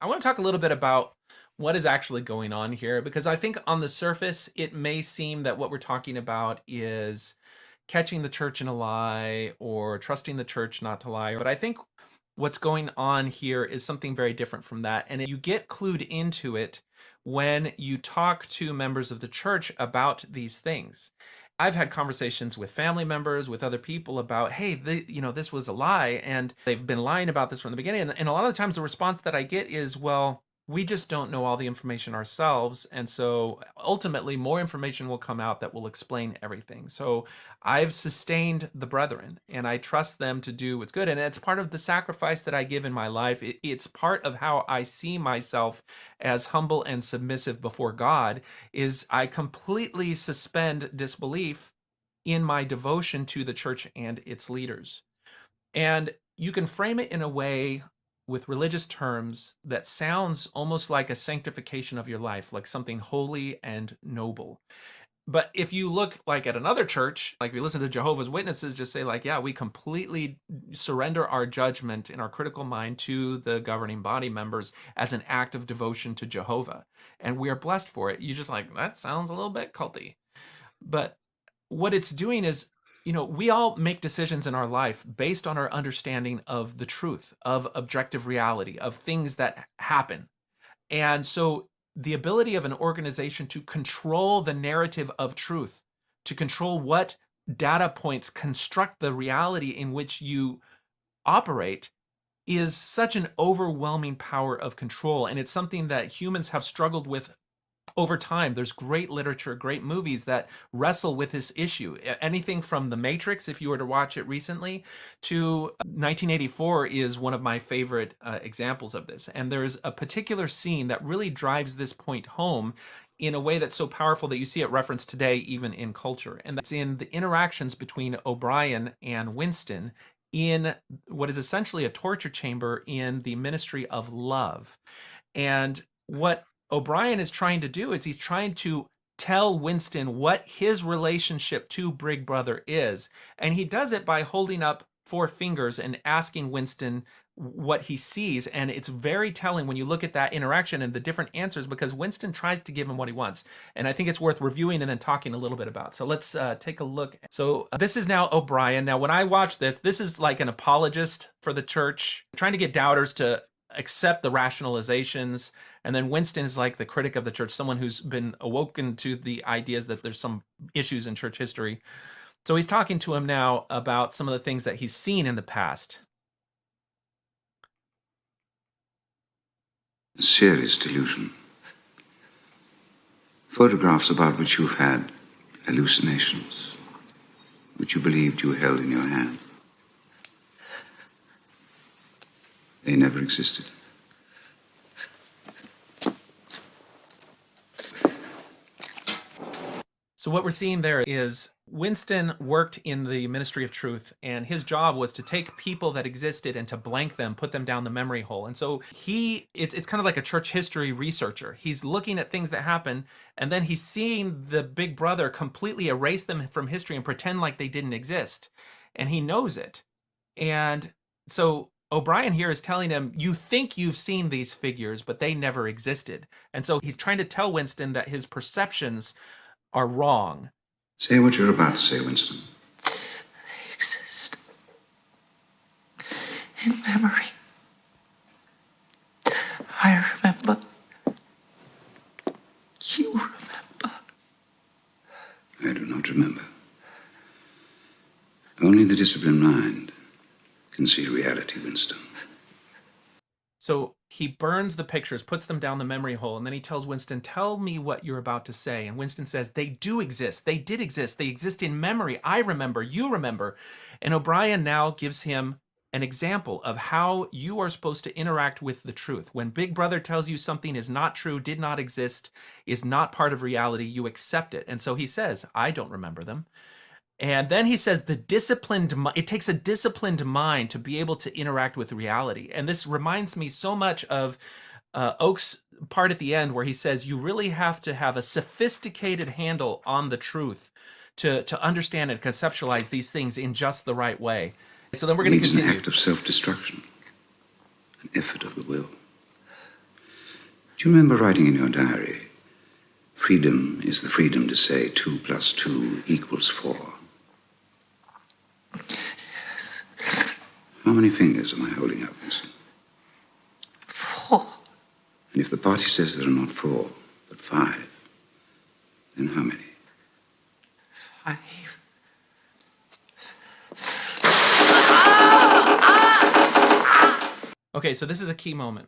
I want to talk a little bit about what is actually going on here, because I think on the surface, it may seem that what we're talking about is catching the church in a lie or trusting the church not to lie. But I think what's going on here is something very different from that. And you get clued into it when you talk to members of the church about these things. I've had conversations with family members, with other people about, hey, this was a lie, and they've been lying about this from the beginning. And a lot of the times the response that I get is, well, we just don't know all the information ourselves. And so ultimately more information will come out that will explain everything. So I've sustained the brethren and I trust them to do what's good. And it's part of the sacrifice that I give in my life. It's part of how I see myself as humble and submissive before God, is I completely suspend disbelief in my devotion to the church and its leaders. And you can frame it in a way with religious terms that sounds almost like a sanctification of your life, like something holy and noble. But if you look like at another church, like if you listen to Jehovah's Witnesses, just say like, yeah, we completely surrender our judgment in our critical mind to the governing body members as an act of devotion to Jehovah. And we are blessed for it. You just like, that sounds a little bit culty. But what it's doing is, we all make decisions in our life based on our understanding of the truth, of objective reality, of things that happen. And so the ability of an organization to control the narrative of truth, to control what data points construct the reality in which you operate, is such an overwhelming power of control. And it's something that humans have struggled with over time. There's great literature, great movies that wrestle with this issue. Anything from The Matrix, if you were to watch it recently, to 1984 is one of my favorite examples of this. And there's a particular scene that really drives this point home in a way that's so powerful that you see it referenced today, even in culture. And that's in the interactions between Obrien and Winston in what is essentially a torture chamber in the Ministry of Love. And what Obrien is trying to do is he's trying to tell Winston what his relationship to Big Brother is. And he does it by holding up 4 fingers and asking Winston what he sees. And it's very telling when you look at that interaction and the different answers, because Winston tries to give him what he wants. And I think it's worth reviewing and then talking a little bit about. So let's take a look. So this is now Obrien. Now, when I watch this, this is like an apologist for the church, trying to get doubters to accept the rationalizations. And then Winston is like the critic of the church, someone who's been awoken to the ideas that there's some issues in church history. So he's talking to him now about some of the things that he's seen in the past. A serious delusion. Photographs about which you've had hallucinations, which you believed you held in your hand. They never existed. So what we're seeing there is Winston worked in the Ministry of Truth, and his job was to take people that existed and to blank them, put them down the memory hole. And so it's kind of like a church history researcher. He's looking at things that happen, and then he's seeing the Big Brother completely erase them from history and pretend like they didn't exist. And he knows it. And so Obrien here is telling him, you think you've seen these figures, but they never existed. And so he's trying to tell Winston that his perceptions are wrong. Say what you're about to say, Winston. They exist in memory. I remember. You remember. I do not remember. Only the disciplined mind can see reality, Winston. So he burns the pictures, puts them down the memory hole, and then he tells Winston, tell me what you're about to say. And Winston says, they do exist. They did exist. They exist in memory. I remember. You remember. And Obrien now gives him an example of how you are supposed to interact with the truth. When Big Brother tells you something is not true, did not exist, is not part of reality, you accept it. And so he says, I don't remember them. And then he says it takes a disciplined mind to be able to interact with reality. And this reminds me so much of Oak's part at the end where he says you really have to have a sophisticated handle on the truth to understand and conceptualize these things in just the right way. So then we're going to continue. It's an act of self-destruction, an effort of the will. Do you remember writing in your diary, freedom is the freedom to say 2 plus 2 equals 4? Yes. How many fingers am I holding up, Winston? 4. And if the party says there are not 4, but 5, then how many? 5. Okay, so this is a key moment.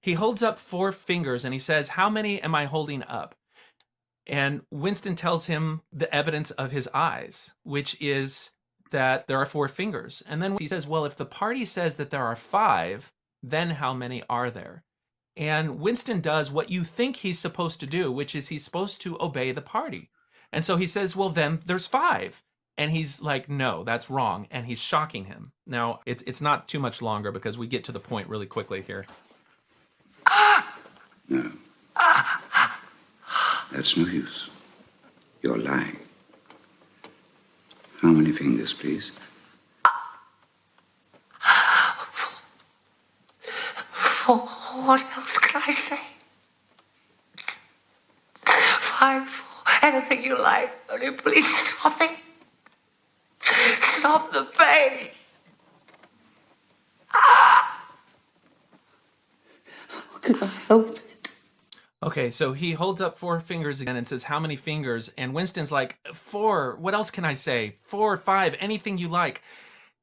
He holds up 4 fingers and he says, how many am I holding up? And Winston tells him the evidence of his eyes, which is that there are 4 fingers. And then he says, well, if the party says that there are 5, then how many are there? And Winston does what you think he's supposed to do, which is he's supposed to obey the party. And so he says, well, then there's 5. And he's like, no, that's wrong. And he's shocking him. Now, it's not too much longer because we get to the point really quickly here. No. That's no use. You're lying. How many fingers, please? 4. What else can I say? 5, 4. Anything you like. Only please stop it. Stop the pain. How can I help it? Okay, so he holds up 4 fingers again and says, how many fingers? And Winston's like, 4. What else can I say? 4, 5, anything you like.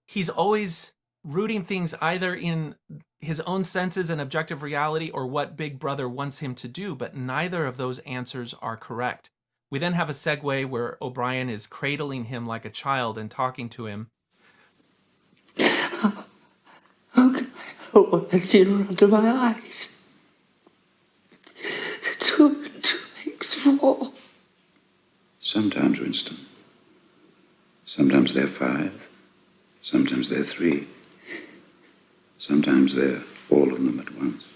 He's always rooting things either in his own senses and objective reality or what Big Brother wants him to do, but neither of those answers are correct. We then have a segue where Obrien is cradling him like a child and talking to him. How can I help what I see under my eyes? 2 and 2 makes 4. Sometimes, Winston. Sometimes they're 5. Sometimes they're 3. Sometimes they're all of them at once.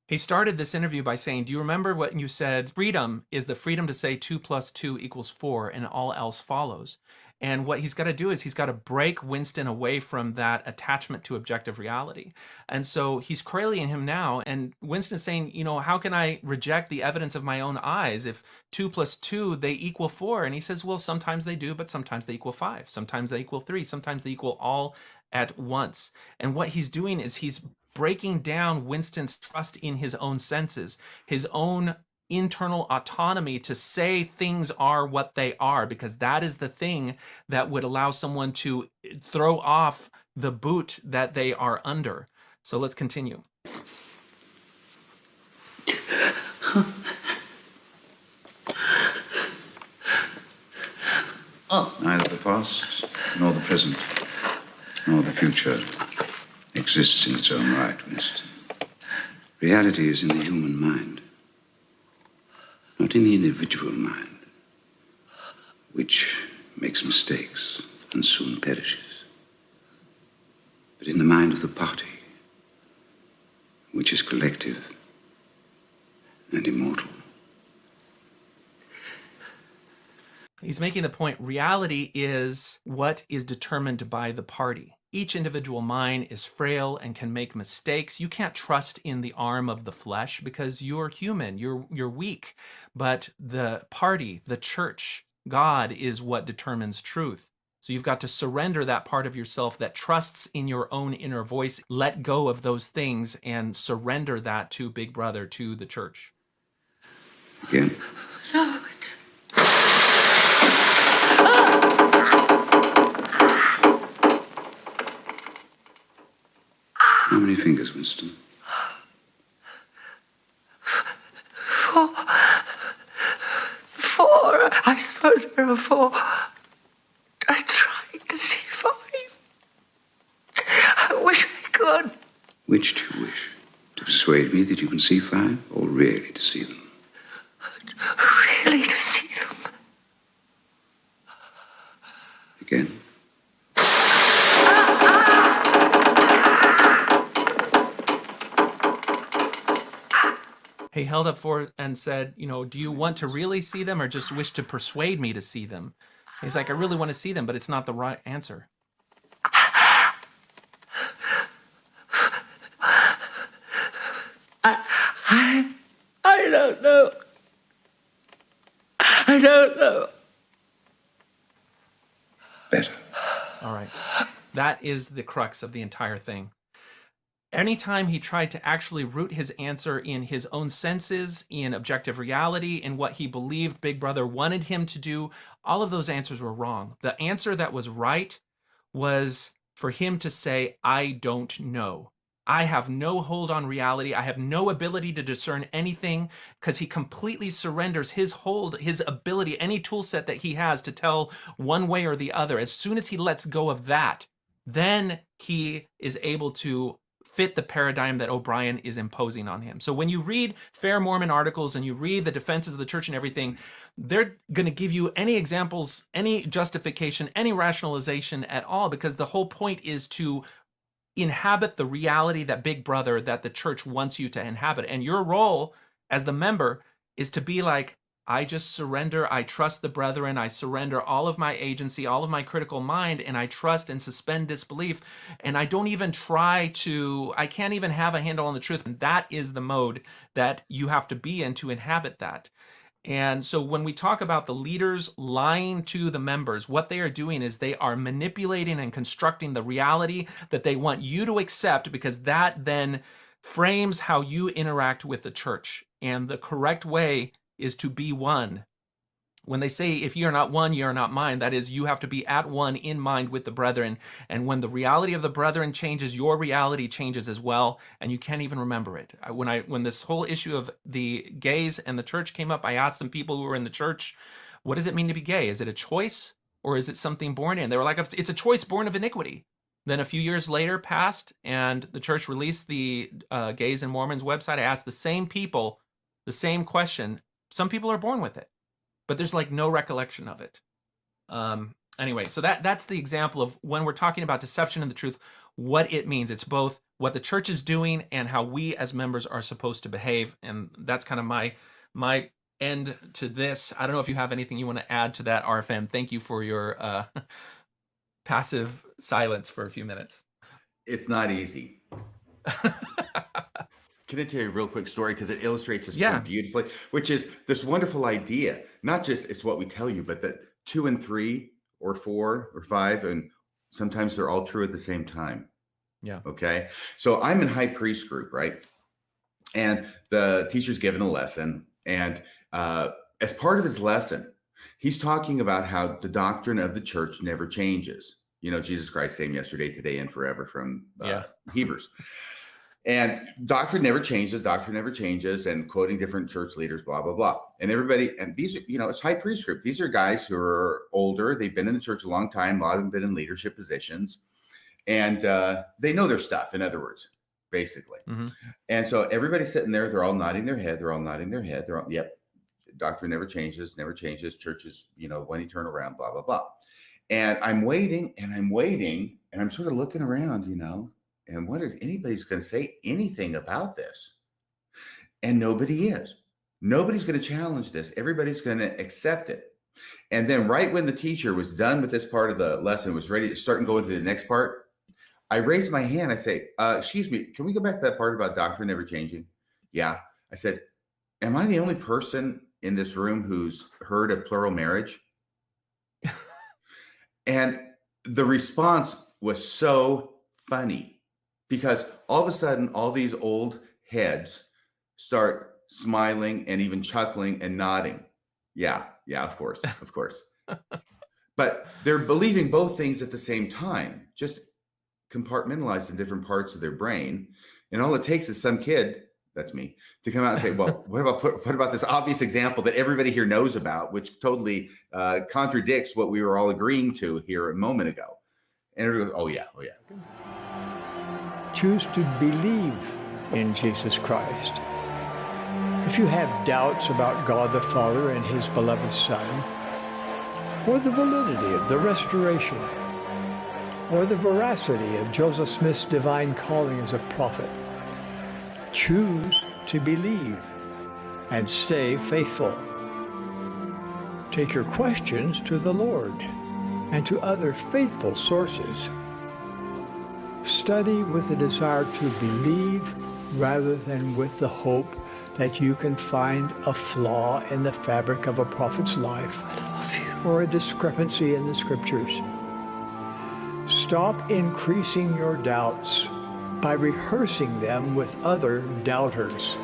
He started this interview by saying, do you remember what you said? Freedom is the freedom to say 2 plus 2 equals 4 and all else follows. And what he's got to do is he's got to break Winston away from that attachment to objective reality. And so he's cradling him now. And Winston's saying, you know, how can I reject the evidence of my own eyes? If 2 plus 2, they equal 4. And he says, well, sometimes they do, but sometimes they equal 5. Sometimes they equal 3. Sometimes they equal all at once. And what he's doing is he's breaking down Winston's trust in his own senses, his own internal autonomy to say things are what they are, because that is the thing that would allow someone to throw off the boot that they are under. So let's continue. Neither the past, nor the present, nor the future exists in its own right, Winston. Reality is in the human mind, not in the individual mind, which makes mistakes and soon perishes, but in the mind of the party, which is collective and immortal. He's making the point, reality is what is determined by the party. Each individual mind is frail and can make mistakes. You can't trust in the arm of the flesh because you're human, you're weak. But the party, the church, God is what determines truth. So you've got to surrender that part of yourself that trusts in your own inner voice, let go of those things and surrender that to Big Brother, to the church. Again? No. How many fingers, Winston? 4. 4. I suppose there are 4. I tried to see 5. I wish I could. Which do you wish? To persuade me that you can see 5, or really to see them? Really to see them. Again? He held up 4 and said, you know, do you want to really see them or just wish to persuade me to see them? He's like, I really want to see them, but it's not the right answer. I don't know. I don't know. Better. All right. That is the crux of the entire thing. Anytime he tried to actually root his answer in his own senses, in objective reality, in what he believed Big Brother wanted him to do, all of those answers were wrong. The answer that was right was for him to say, I don't know. I have no hold on reality. I have no ability to discern anything, because he completely surrenders his hold, his ability, any tool set that he has to tell one way or the other. As soon as he lets go of that, then he is able to fit the paradigm that Obrien is imposing on him. So when you read Fair Mormon articles and you read the defenses of the church and everything, they're going to give you any examples, any justification, any rationalization at all, because the whole point is to inhabit the reality that Big Brother, that the church wants you to inhabit. And your role as the member is to be like, I just surrender. I trust the brethren. I surrender all of my agency, all of my critical mind, and I trust and suspend disbelief. And I don't even I can't even have a handle on the truth. And that is the mode that you have to be in to inhabit that. And so when we talk about the leaders lying to the members, what they are doing is they are manipulating and constructing the reality that they want you to accept, because that then frames how you interact with the church. And the correct way is to be one. When they say, if you are not one, you are not mine, that is, you have to be at one in mind with the brethren. And when the reality of the brethren changes, your reality changes as well, and you can't even remember it. When this whole issue of the gays and the church came up, I asked some people who were in the church, what does it mean to be gay? Is it a choice, or is it something born in? They were like, it's a choice born of iniquity. Then a few years later passed, and the church released the Gays and Mormons website. I asked the same people the same question. Some people are born with it, but there's like no recollection of it. Anyway, so that's the example of when we're talking about deception and the truth, what it means. It's both what the church is doing and how we as members are supposed to behave. And that's kind of my end to this. I don't know if you have anything you want to add to that, RFM. Thank you for your passive silence for a few minutes. It's not easy. Can I tell you a real quick story? Because it illustrates this point beautifully, which is this wonderful idea. Not just it's what we tell you, but that 2 and 3 or 4 or 5, and sometimes they're all true at the same time. Yeah. Okay. So I'm in high priest group, right? And the teacher's given a lesson. And as part of his lesson, he's talking about how the doctrine of the church never changes. You know, Jesus Christ, same yesterday, today, and forever, from Hebrews. And doctrine never changes, and quoting different church leaders, blah, blah, blah. And everybody, and these, it's high priest group. These are guys who are older. They've been in the church a long time. A lot of them been in leadership positions. And they know their stuff, in other words, basically. Mm-hmm. And so everybody's sitting there. They're all nodding their head. They're all, yep, doctrine never changes. Church is, one eternal realm, blah, blah, blah. And I'm waiting, and I'm sort of looking around, and wonder if anybody's going to say anything about this. And nobody is. Nobody's going to challenge this. Everybody's going to accept it. And then right when the teacher was done with this part of the lesson, was ready to start and go into the next part, I raised my hand. I say, excuse me, can we go back to that part about doctrine never changing? Yeah. I said, am I the only person in this room who's heard of plural marriage? And the response was so funny. Because all of a sudden, all these old heads start smiling and even chuckling and nodding. Yeah, of course. But they're believing both things at the same time, just compartmentalized in different parts of their brain. And all it takes is some kid, that's me, to come out and say, well, what about this obvious example that everybody here knows about, which totally contradicts what we were all agreeing to here a moment ago. And everybody goes, oh yeah. Choose to believe in Jesus Christ. If you have doubts about God the Father and his beloved Son, or the validity of the restoration, or the veracity of Joseph Smith's divine calling as a prophet, choose to believe and stay faithful. Take your questions to the Lord and to other faithful sources. Study with the desire to believe rather than with the hope that you can find a flaw in the fabric of a prophet's life or a discrepancy in the scriptures. Stop increasing your doubts by rehearsing them with other doubters.